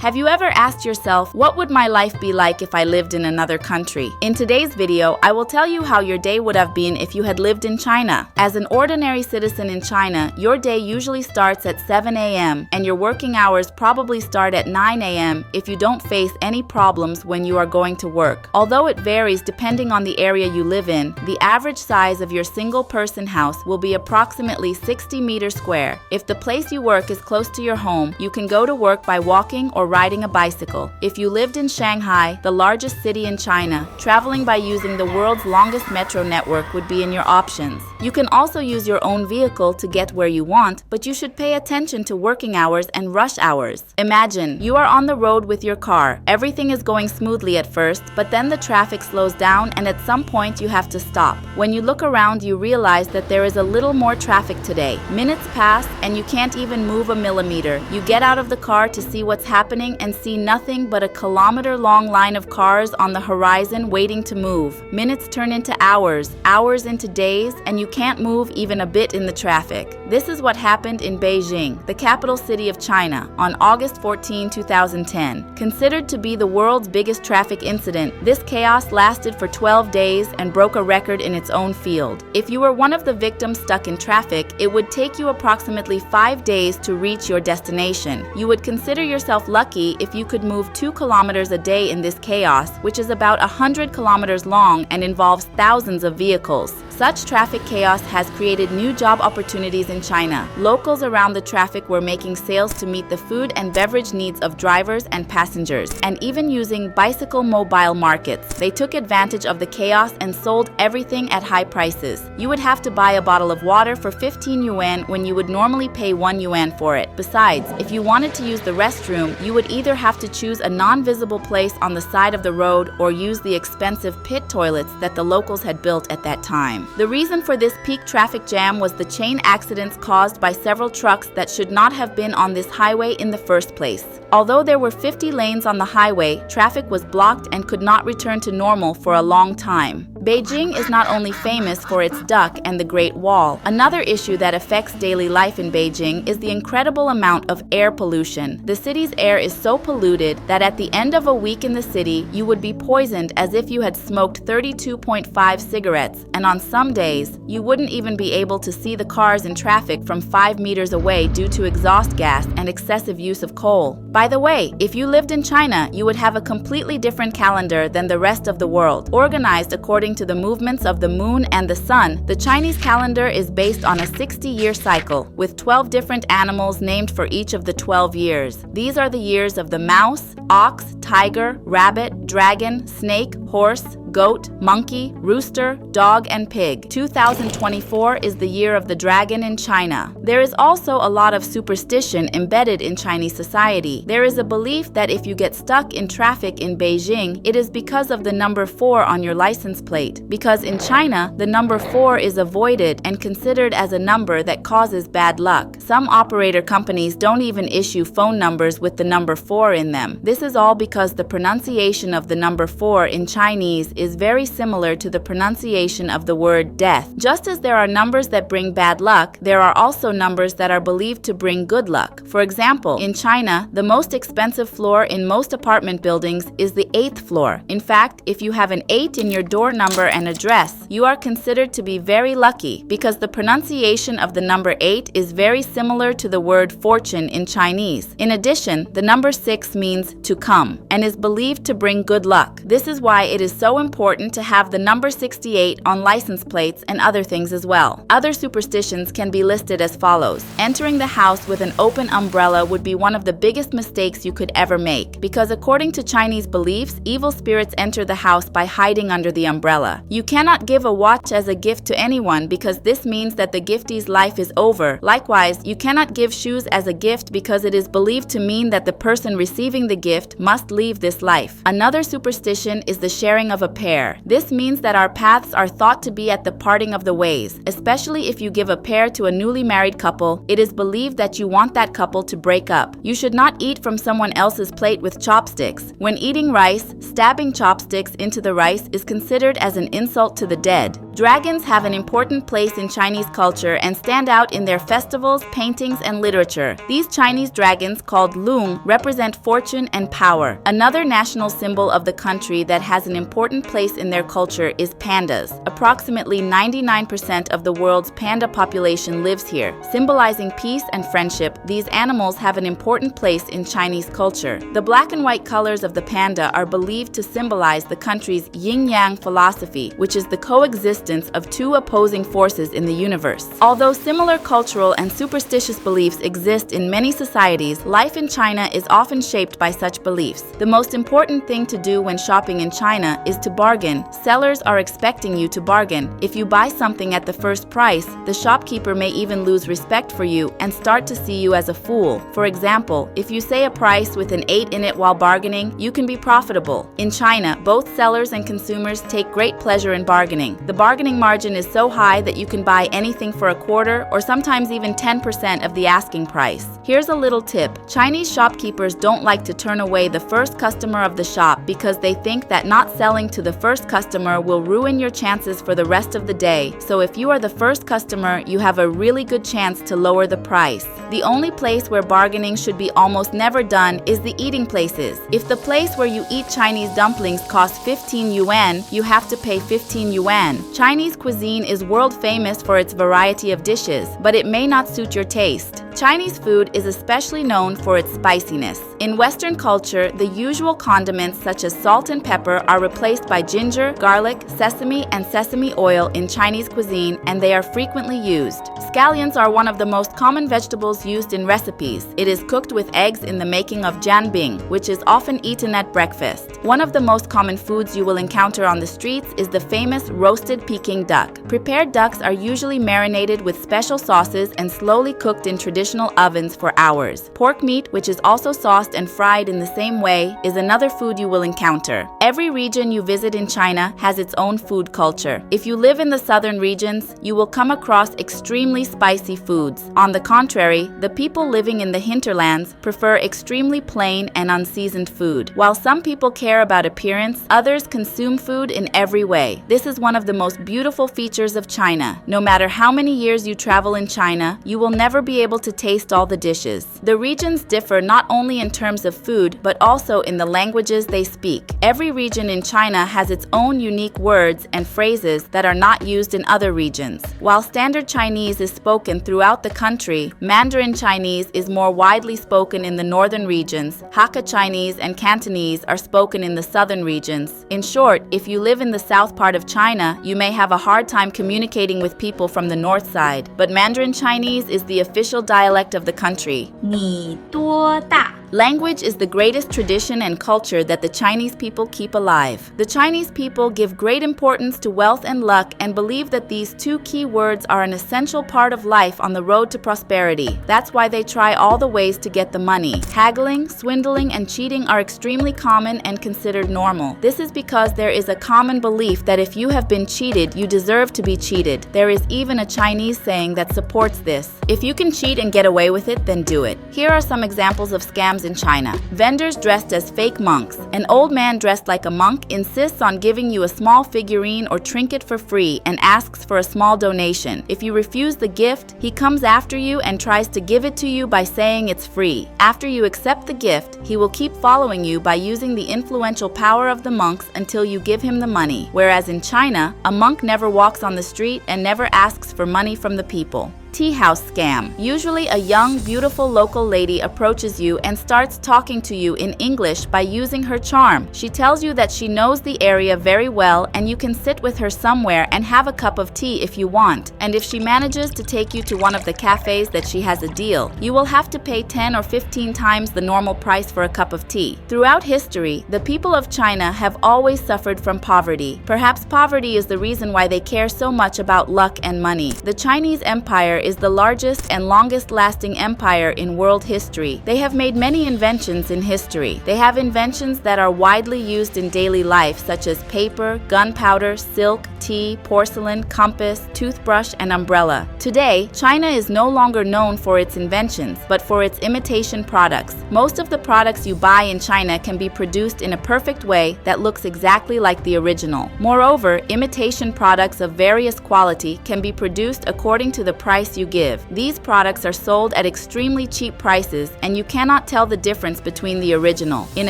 Have you ever asked yourself, what would my life be like if I lived in another country? In today's video, I will tell you how your day would have been if you had lived in China. As an ordinary citizen in China, your day usually starts at 7 a.m. and your working hours probably start at 9 a.m. if you don't face any problems when you are going to work. Although it varies depending on the area you live in, the average size of your single-person house will be approximately 60 meters square. If the place you work is close to your home, you can go to work by walking or riding a bicycle. If you lived in Shanghai, the largest city in China, traveling by using the world's longest metro network would be in your options. You can also use your own vehicle to get where you want, but you should pay attention to working hours and rush hours. Imagine you are on the road with your car. Everything is going smoothly at first, but then the traffic slows down and at some point you have to stop. When you look around, you realize that there is a little more traffic today. Minutes pass and you can't even move a millimeter. You get out of the car to see what's happening and see nothing but a kilometer-long line of cars on the horizon waiting to move. Minutes turn into hours, hours into days, and you can't move even a bit in the traffic. This is what happened in Beijing, the capital city of China, on August 14, 2010. Considered to be the world's biggest traffic incident, this chaos lasted for 12 days and broke a record in its own field. If you were one of the victims stuck in traffic, it would take you approximately 5 days to reach your destination. You would consider yourself lucky if you could move 2 kilometers a day in this chaos, which is about 100 kilometers long and involves thousands of vehicles. Such traffic chaos has created new job opportunities in China. Locals around the traffic were making sales to meet the food and beverage needs of drivers and passengers, and even using bicycle mobile markets. They took advantage of the chaos and sold everything at high prices. You would have to buy a bottle of water for 15 yuan when you would normally pay 1 yuan for it. Besides, if you wanted to use the restroom, you would either have to choose a non-visible place on the side of the road or use the expensive pit toilets that the locals had built at that time. The reason for this peak traffic jam was the chain accidents caused by several trucks that should not have been on this highway in the first place. Although there were 50 lanes on the highway, traffic was blocked and could not return to normal for a long time. Beijing is not only famous for its duck and the Great Wall. Another issue that affects daily life in Beijing is the incredible amount of air pollution. The city's air is so polluted that at the end of a week in the city, you would be poisoned as if you had smoked 32.5 cigarettes, and on some days, you wouldn't even be able to see the cars in traffic from 5 meters away due to exhaust gas and excessive use of coal. By the way, if you lived in China, you would have a completely different calendar than the rest of the world. Organized according to the movements of the moon and the sun, the Chinese calendar is based on a 60-year cycle, with 12 different animals named for each of the 12 years. These are the years of the mouse, ox, tiger, rabbit, dragon, snake, horse, goat, monkey, rooster, dog, and pig. 2024 is the year of the dragon in China. There is also a lot of superstition embedded in Chinese society. There is a belief that if you get stuck in traffic in Beijing, it is because of the number 4 on your license plate. Because in China, the number 4 is avoided and considered as a number that causes bad luck. Some operator companies don't even issue phone numbers with the number 4 in them. This is all because the pronunciation of the number 4 in Chinese is very similar to the pronunciation of the word death. Just as there are numbers that bring bad luck, there are also numbers that are believed to bring good luck. For example, in China, the most expensive floor in most apartment buildings is the 8th floor. In fact, if you have an 8 in your door number and address, you are considered to be very lucky because the pronunciation of the number 8 is very similar to the word fortune in Chinese. In addition, the number 6 means to come and is believed to bring good luck. This is why it is so important to have the number 68 on license plates and other things as well. Other superstitions can be listed as follows. Entering the house with an open umbrella would be one of the biggest mistakes you could ever make, because according to Chinese beliefs, evil spirits enter the house by hiding under the umbrella. You cannot give a watch as a gift to anyone because this means that the giftee's life is over. Likewise, you cannot give shoes as a gift because it is believed to mean that the person receiving the gift must leave this life. Another superstition is the sharing of a pair. This means that our paths are thought to be at the parting of the ways. Especially if you give a pear to a newly married couple, it is believed that you want that couple to break up. You should not eat from someone else's plate with chopsticks. When eating rice, stabbing chopsticks into the rice is considered as an insult to the dead. Dragons have an important place in Chinese culture and stand out in their festivals, paintings, and literature. These Chinese dragons, called lung, represent fortune and power. Another national symbol of the country that has an important place in their culture is pandas. Approximately 99% of the world's panda population lives here. Symbolizing peace and friendship, these animals have an important place in Chinese culture. The black and white colors of the panda are believed to symbolize the country's yin-yang philosophy, which is the coexistence of two opposing forces in the universe. Although similar cultural and superstitious beliefs exist in many societies, life in China is often shaped by such beliefs. The most important thing to do when shopping in China is to bargain. Sellers are expecting you to bargain. If you buy something at the first price, the shopkeeper may even lose respect for you and start to see you as a fool. For example, if you say a price with an 8 in it while bargaining, you can be profitable. In China, both sellers and consumers take great pleasure in bargaining. The bargaining margin is so high that you can buy anything for a quarter or sometimes even 10% of the asking price. Here's a little tip. Chinese shopkeepers don't like to turn away the first customer of the shop because they think that not selling to the first customer will ruin your chances for the rest of the day. So if you are the first customer, you have a really good chance to lower the price. The only place where bargaining should be almost never done is the eating places. If the place where you eat Chinese dumplings costs 15 yuan, you have to pay 15 yuan. Chinese cuisine is world famous for its variety of dishes, but it may not suit your taste. Chinese food is especially known for its spiciness. In Western culture, the usual condiments such as salt and pepper are replaced by ginger, garlic, sesame, and sesame oil in Chinese cuisine, and they are frequently used. Scallions are one of the most common vegetables used in recipes. It is cooked with eggs in the making of jianbing, which is often eaten at breakfast. One of the most common foods you will encounter on the streets is the famous roasted Peking duck. Prepared ducks are usually marinated with special sauces and slowly cooked in traditional ovens for hours. Pork meat, which is also sauced and fried in the same way, is another food you will encounter. Every region you visit in China has its own food culture. If you live in the southern regions, you will come across extremely spicy foods. On the contrary, the people living in the hinterlands prefer extremely plain and unseasoned food. While some people care about appearance, others consume food in every way. This is one of the most beautiful features of China. No matter how many years you travel in China, you will never be able to taste all the dishes. The regions differ not only in terms of food, but also in the languages they speak. Every region in China has its own unique words and phrases that are not used in other regions. While Standard Chinese is spoken throughout the country, Mandarin Chinese is more widely spoken in the northern regions. Hakka Chinese and Cantonese are spoken in the southern regions. In short, if you live in the south part of China, you may have a hard time communicating with people from the north side. But Mandarin Chinese is the official dialect of the country. 你多大? Language is the greatest tradition and culture that the Chinese people keep alive. The Chinese people give great importance to wealth and luck and believe that these two key words are an essential part of life on the road to prosperity. That's why they try all the ways to get the money. Haggling, swindling, and cheating are extremely common and considered normal. This is because there is a common belief that if you have been cheated, you deserve to be cheated. There is even a Chinese saying that supports this. If you can cheat and get away with it, then do it. Here are some examples of scams in China. Vendors dressed as fake monks. An old man dressed like a monk insists on giving you a small figurine or trinket for free and asks for a small donation. If you refuse the gift, he comes after you and tries to give it to you by saying it's free. After you accept the gift, he will keep following you by using the influential power of the monks until you give him the money. Whereas in China, a monk never walks on the street and never asks for money from the people. Tea house scam. Usually a young, beautiful local lady approaches you and starts talking to you in English by using her charm. She tells you that she knows the area very well and you can sit with her somewhere and have a cup of tea if you want. And if she manages to take you to one of the cafes that she has a deal, you will have to pay 10 or 15 times the normal price for a cup of tea. Throughout history, the people of China have always suffered from poverty. Perhaps poverty is the reason why they care so much about luck and money. The Chinese Empire is the largest and longest-lasting empire in world history. They have made many inventions in history. They have inventions that are widely used in daily life, such as paper, gunpowder, silk, tea, porcelain, compass, toothbrush, and umbrella. Today, China is no longer known for its inventions, but for its imitation products. Most of the products you buy in China can be produced in a perfect way that looks exactly like the original. Moreover, imitation products of various quality can be produced according to the price you give. These products are sold at extremely cheap prices, and you cannot tell the difference between the original. In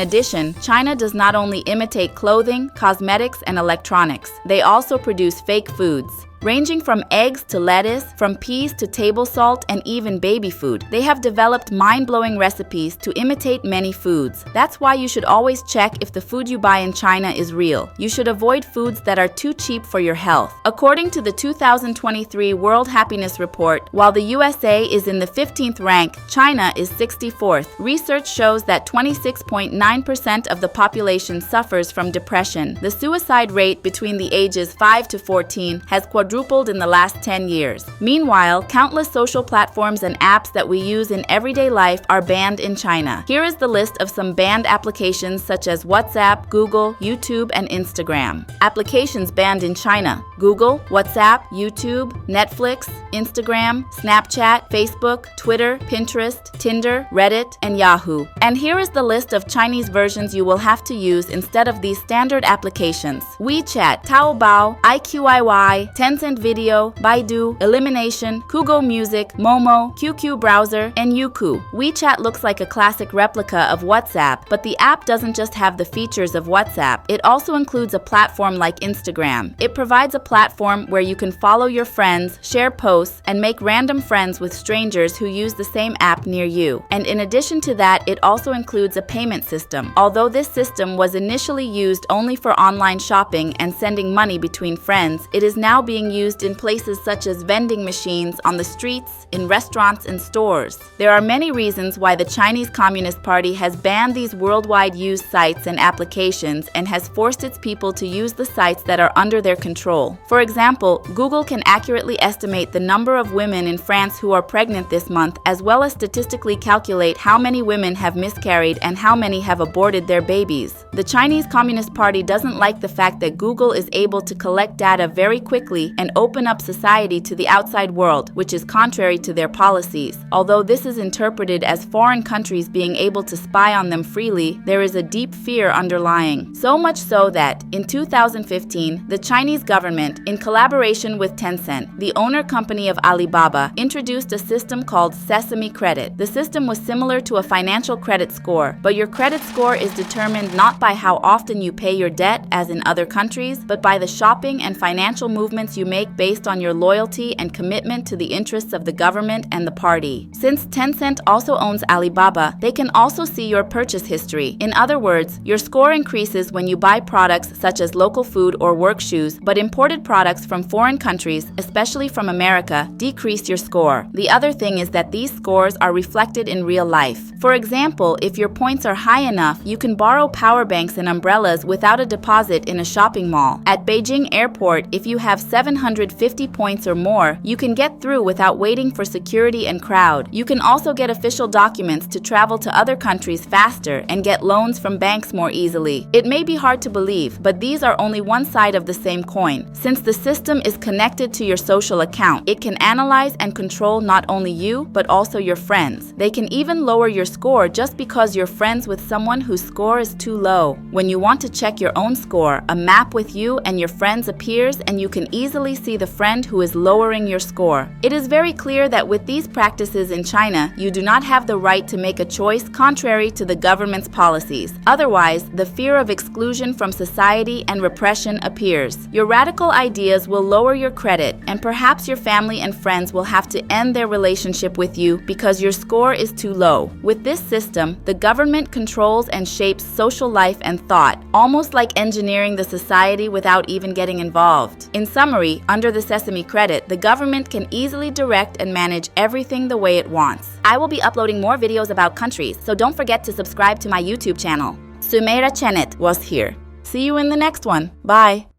addition, China does not only imitate clothing, cosmetics, and electronics. They also produce fake foods. Ranging from eggs to lettuce, from peas to table salt, and even baby food. They have developed mind-blowing recipes to imitate many foods. That's why you should always check if the food you buy in China is real. You should avoid foods that are too cheap for your health. According to the 2023 World Happiness Report, while the USA is in the 15th rank, China is 64th. Research shows that 26.9% of the population suffers from depression. The suicide rate between the ages 5 to 14 has quadrupled in the last 10 years. Meanwhile, countless social platforms and apps that we use in everyday life are banned in China. Here is the list of some banned applications such as WhatsApp, Google, YouTube, and Instagram. Applications banned in China: Google, WhatsApp, YouTube, Netflix, Instagram, Snapchat, Facebook, Twitter, Pinterest, Tinder, Reddit, and Yahoo. And here is the list of Chinese versions you will have to use instead of these standard applications: WeChat, Taobao, IQIY, Tencent Video, Baidu, Elimination, Kugo Music, Momo, QQ Browser, and Youku. WeChat looks like a classic replica of WhatsApp, but the app doesn't just have the features of WhatsApp. It also includes a platform like Instagram. It provides a platform where you can follow your friends, share posts, and make random friends with strangers who use the same app near you. And in addition to that, it also includes a payment system. Although this system was initially used only for online shopping and sending money between friends, it is now being used in places such as vending machines on the streets, in restaurants, and stores. There are many reasons why the Chinese Communist Party has banned these worldwide used sites and applications and has forced its people to use the sites that are under their control. For example, Google can accurately estimate the number of women in France who are pregnant this month, as well as statistically calculate how many women have miscarried and how many have aborted their babies. The Chinese Communist Party doesn't like the fact that Google is able to collect data very quickly and open up society to the outside world, which is contrary to their policies. Although this is interpreted as foreign countries being able to spy on them freely, there is a deep fear underlying. So much so that, in 2015, the Chinese government, in collaboration with Tencent, the owner company of Alibaba, introduced a system called Sesame Credit. The system was similar to a financial credit score, but your credit score is determined not by how often you pay your debt, as in other countries, but by the shopping and financial movements you make based on your loyalty and commitment to the interests of the government and the party. Since Tencent also owns Alibaba, they can also see your purchase history. In other words, your score increases when you buy products such as local food or work shoes, but imported products from foreign countries, especially from America, decrease your score. The other thing is that these scores are reflected in real life. For example, if your points are high enough, you can borrow power banks and umbrellas without a deposit in a shopping mall. At Beijing Airport, if you have 750 points or more, you can get through without waiting for security and crowd. You can also get official documents to travel to other countries faster and get loans from banks more easily. It may be hard to believe, but these are only one side of the same coin. Since the system is connected to your social account, it can analyze and control not only you, but also your friends. They can even lower your score just because you're friends with someone whose score is too low. When you want to check your own score, a map with you and your friends appears, and you can easily see the friend who is lowering your score. It is very clear that with these practices in China, you do not have the right to make a choice contrary to the government's policies. Otherwise, the fear of exclusion from society and repression appears. Your radical ideas will lower your credit, and perhaps your family and friends will have to end their relationship with you because your score is too low. With this system, the government controls and shapes social life and thought, almost like engineering the society without even getting involved. In summary, under the Sesame Credit, the government can easily direct and manage everything the way it wants. I will be uploading more videos about countries, so don't forget to subscribe to my YouTube channel. Sumeyra Cenet was here. See you in the next one. Bye.